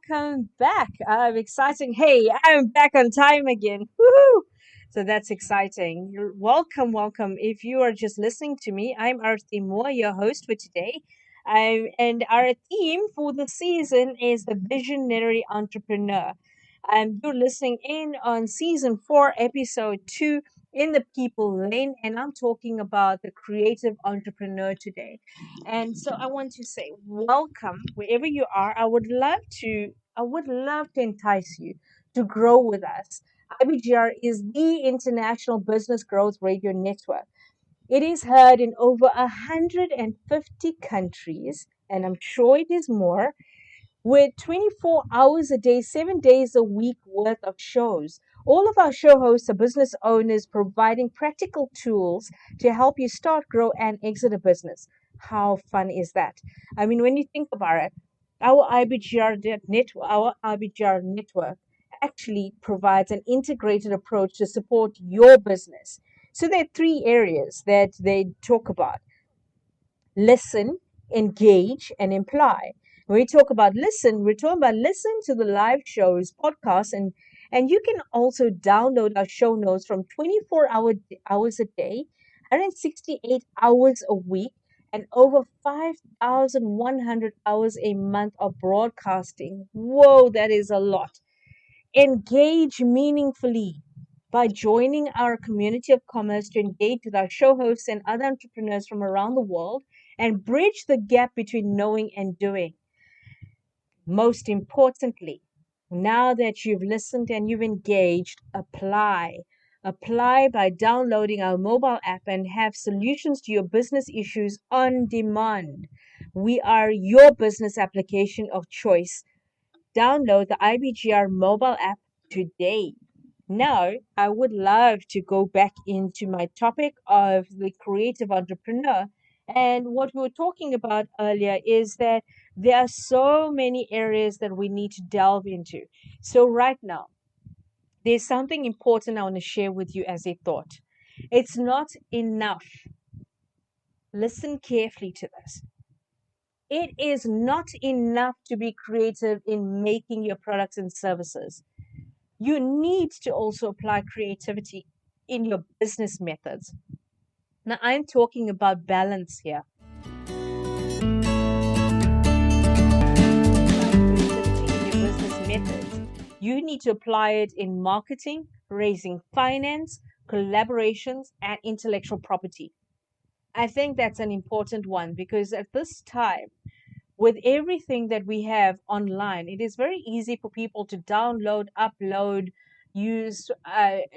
welcome back. Exciting. Hey, I'm back on time again. Woohoo! So that's exciting. Welcome. If you are just listening to me, I'm Arthie Moore, your host for today. And our theme for the season is the visionary entrepreneur. You're listening in on season 4, episode 2, in the people lane, and I'm talking about the creative entrepreneur today. And so I want to say welcome wherever you are. I would love to entice you to grow with us. IBGR is the International Business Growth Radio Network. It is heard in over 150 countries, and I'm sure it is more, with 24 hours a day, 7 days a week worth of shows. All of our show hosts are business owners providing practical tools to help you start, grow, and exit a business. How fun is that? I mean, when you think about it, our IBGR network actually provides an integrated approach to support your business. So there are three areas that they talk about: listen, engage, and imply. When we talk about listen, we're talking about listen to the live shows, podcasts, and you can also download our show notes from 24 hours a day, 168 hours a week, and over 5,100 hours a month of broadcasting. Whoa, that is a lot. Engage meaningfully by joining our community of commerce to engage with our show hosts and other entrepreneurs from around the world and bridge the gap between knowing and doing. Most importantly, now that you've listened and you've engaged, apply. Apply by downloading our mobile app and have solutions to your business issues on demand. We are your business application of choice. Download the IBGR mobile app today. Now, I would love to go back into my topic of the creative entrepreneur. And what we were talking about earlier is that there are so many areas that we need to delve into. So, right now, there's something important I want to share with you as a thought. It's not enough. Listen carefully to this. It is not enough to be creative in making your products and services. You need to also apply creativity in your business methods. Now, I'm talking about balance here. Creativity in your business methods. You need to apply it in marketing, raising finance, collaborations, and intellectual property. I think that's an important one because at this time, with everything that we have online, it is very easy for people to download, upload, use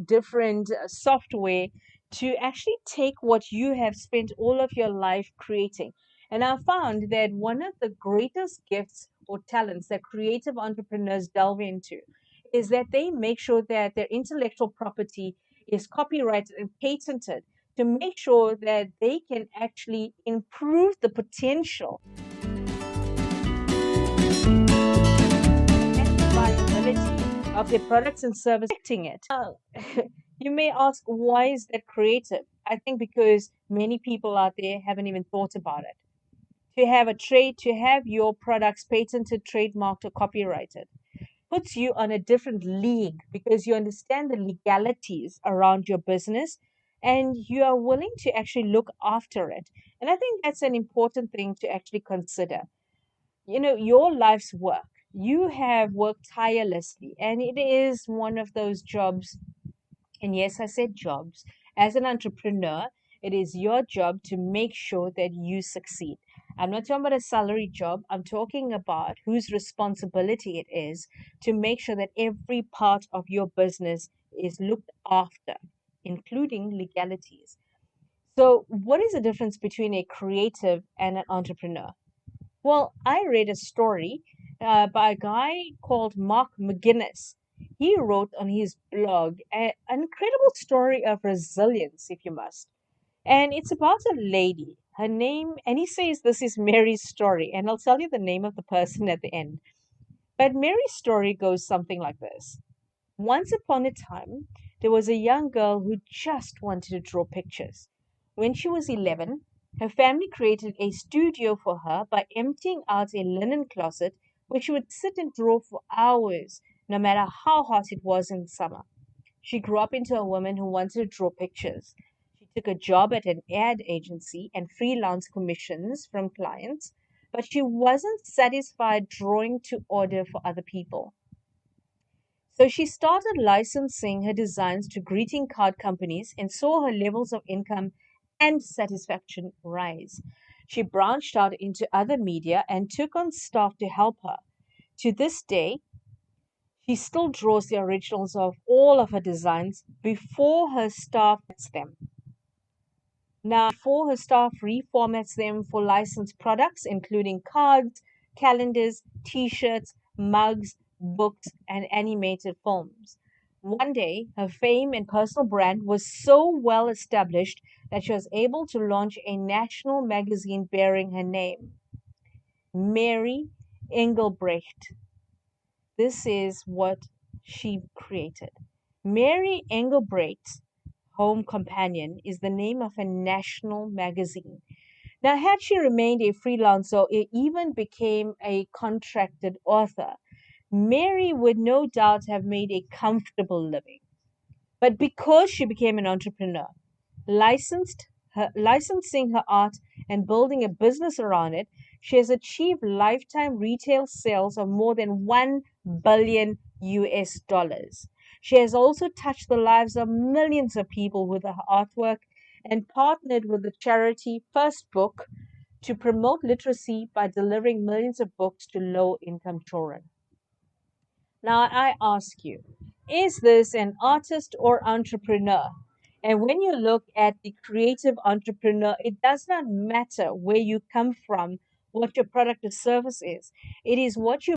different software to actually take what you have spent all of your life creating. And I found that one of the greatest gifts or talents that creative entrepreneurs delve into is that they make sure that their intellectual property is copyrighted and patented to make sure that they can actually improve the potential and the viability of their products and services, protecting it. You may ask, why is that creative? I think because many people out there haven't even thought about it. To have a trade, to have your products patented, trademarked, or copyrighted puts you on a different league because you understand the legalities around your business and you are willing to actually look after it. And I think that's an important thing to actually consider. Your life's work. You have worked tirelessly, and it is one of those jobs. And yes, I said jobs. As an entrepreneur, it is your job to make sure that you succeed. I'm not talking about a salary job. I'm talking about whose responsibility it is to make sure that every part of your business is looked after, including legalities. So, what is the difference between a creative and an entrepreneur? Well, I read a story by a guy called Mark McGuinness. He wrote on his blog an incredible story of resilience, if you must. And it's about a lady. Her name, and he says this is Mary's story, and I'll tell you the name of the person at the end. But Mary's story goes something like this. Once upon a time, there was a young girl who just wanted to draw pictures. When she was 11, her family created a studio for her by emptying out a linen closet, where she would sit and draw for hours, no matter how hot it was in the summer. She grew up into a woman who wanted to draw pictures. She took a job at an ad agency and freelance commissions from clients, but she wasn't satisfied drawing to order for other people. So she started licensing her designs to greeting card companies and saw her levels of income and satisfaction rise. She branched out into other media and took on staff to help her. To this day, she still draws the originals of all of her designs before her staff gets them. Now, before her staff reformats them for licensed products, including cards, calendars, t shirts, mugs, books, and animated films. One day, her fame and personal brand was so well established that she was able to launch a national magazine bearing her name, Mary Engelbrecht. This is what she created. Mary Engelbrecht's Home Companion is the name of a national magazine. Now, had she remained a freelancer or even became a contracted author, Mary would no doubt have made a comfortable living. But because she became an entrepreneur, licensing her art and building a business around it, she has achieved lifetime retail sales of more than 1 billion US dollars. She has also touched the lives of millions of people with her artwork and partnered with the charity First Book to promote literacy by delivering millions of books to low income children. Now, I ask you, is this an artist or entrepreneur? And when you look at the creative entrepreneur, it does not matter where you come from, what your product or service is. It is what you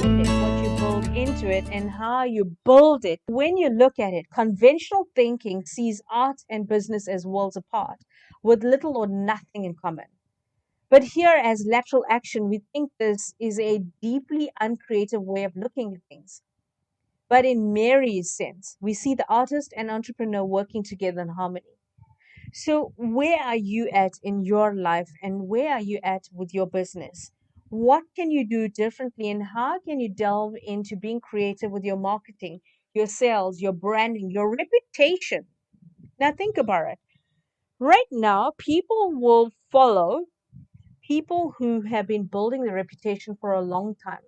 around it, what you build into it, and how you build it. When you look at it, conventional thinking sees art and business as worlds apart, with little or nothing in common. But here, as lateral action, we think this is a deeply uncreative way of looking at things. But in Mary's sense, we see the artist and entrepreneur working together in harmony. So, where are you at in your life and where are you at with your business? What can you do differently and how can you delve into being creative with your marketing, your sales, your branding, your reputation? Now, think about it. Right now, people will follow people who have been building their reputation for a long time.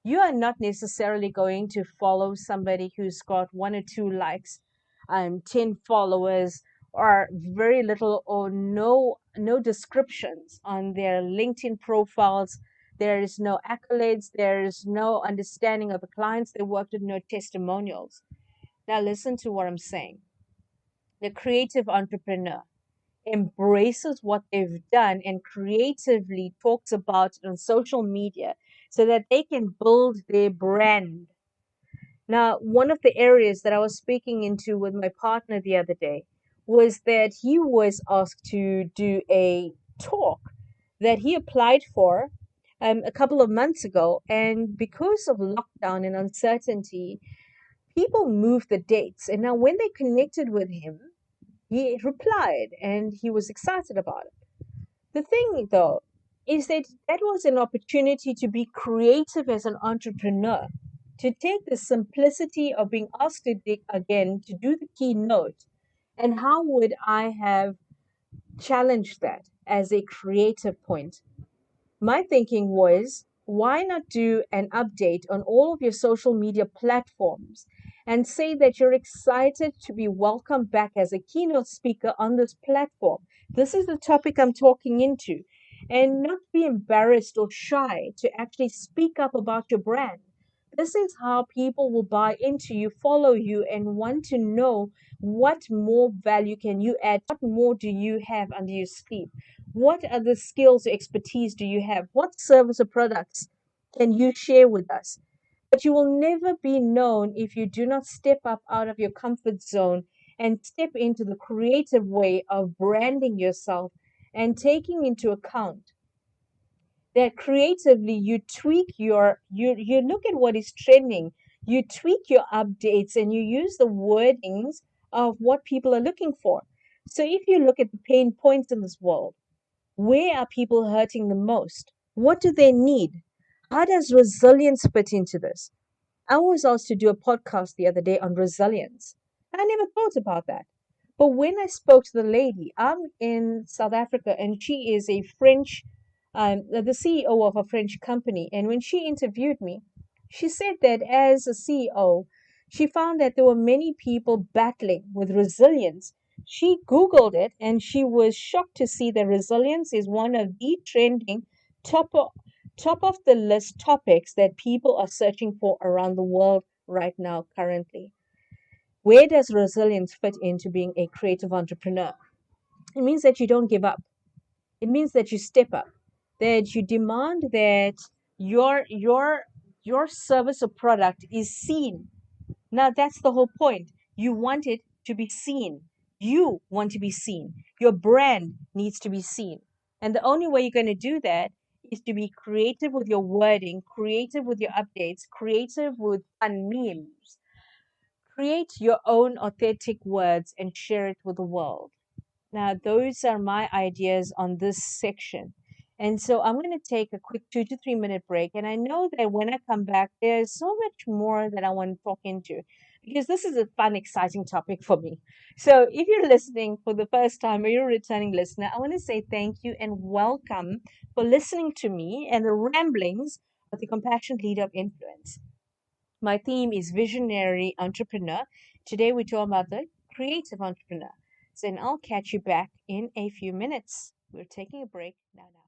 You are not necessarily going to follow somebody who's got one or two likes, 10 followers, or very little or no descriptions on their LinkedIn profiles. There is no accolades. There is no understanding of the clients they worked with, no testimonials. Now listen to what I'm saying. The creative entrepreneur embraces what they've done and creatively talks about it on social media so that they can build their brand. Now, one of the areas that I was speaking into with my partner the other day was that he was asked to do a talk that he applied for a couple of months ago. And because of lockdown and uncertainty, people moved the dates. And now, when they connected with him, he replied and he was excited about it. The thing, though, is that that was an opportunity to be creative as an entrepreneur, to take the simplicity of being asked to again to do the keynote, and how would I have challenged that as a creative point? My thinking was, why not do an update on all of your social media platforms and say that you're excited to be welcomed back as a keynote speaker on this platform? This is the topic I'm talking into. And not be embarrassed or shy to actually speak up about your brand. This is how people will buy into you, follow you, and want to know what more value can you add? What more do you have under your sleeve? What other skills or expertise do you have? What service or products can you share with us? But you will never be known if you do not step up out of your comfort zone and step into the creative way of branding yourself and taking into account that creatively you tweak you look at what is trending, you tweak your updates and you use the wordings of what people are looking for. So if you look at the pain points in this world, where are people hurting the most? What do they need? How does resilience fit into this? I was asked to do a podcast the other day on resilience. I never thought about that. But when I spoke to the lady, I'm in South Africa and she is a French, the CEO of a French company. And when she interviewed me, she said that as a CEO, she found that there were many people battling with resilience. She Googled it and she was shocked to see that resilience is one of the trending top top of the list topics that people are searching for around the world right now, currently. Where does resilience fit into being a creative entrepreneur? It means that you don't give up. It means that you step up, that you demand that your your your service or product is seen. Now that's the whole point. You want it to be seen. You want to be seen. Your brand needs to be seen. And the only way you're going to do that is to be creative with your wording, creative with your updates, creative with fun memes. Create your own authentic words and share it with the world. Now, those are my ideas on this section. And so I'm going to take a quick 2 to 3 minute break. And I know that when I come back, there's so much more that I want to talk into because this is a fun, exciting topic for me. So if you're listening for the first time or you're a returning listener, I want to say thank you and welcome for listening to me and the ramblings of the Compassionate Leader of Influence. My theme is visionary entrepreneur. Today we're talking about the creative entrepreneur. So then I'll catch you back in a few minutes. We're taking a break now.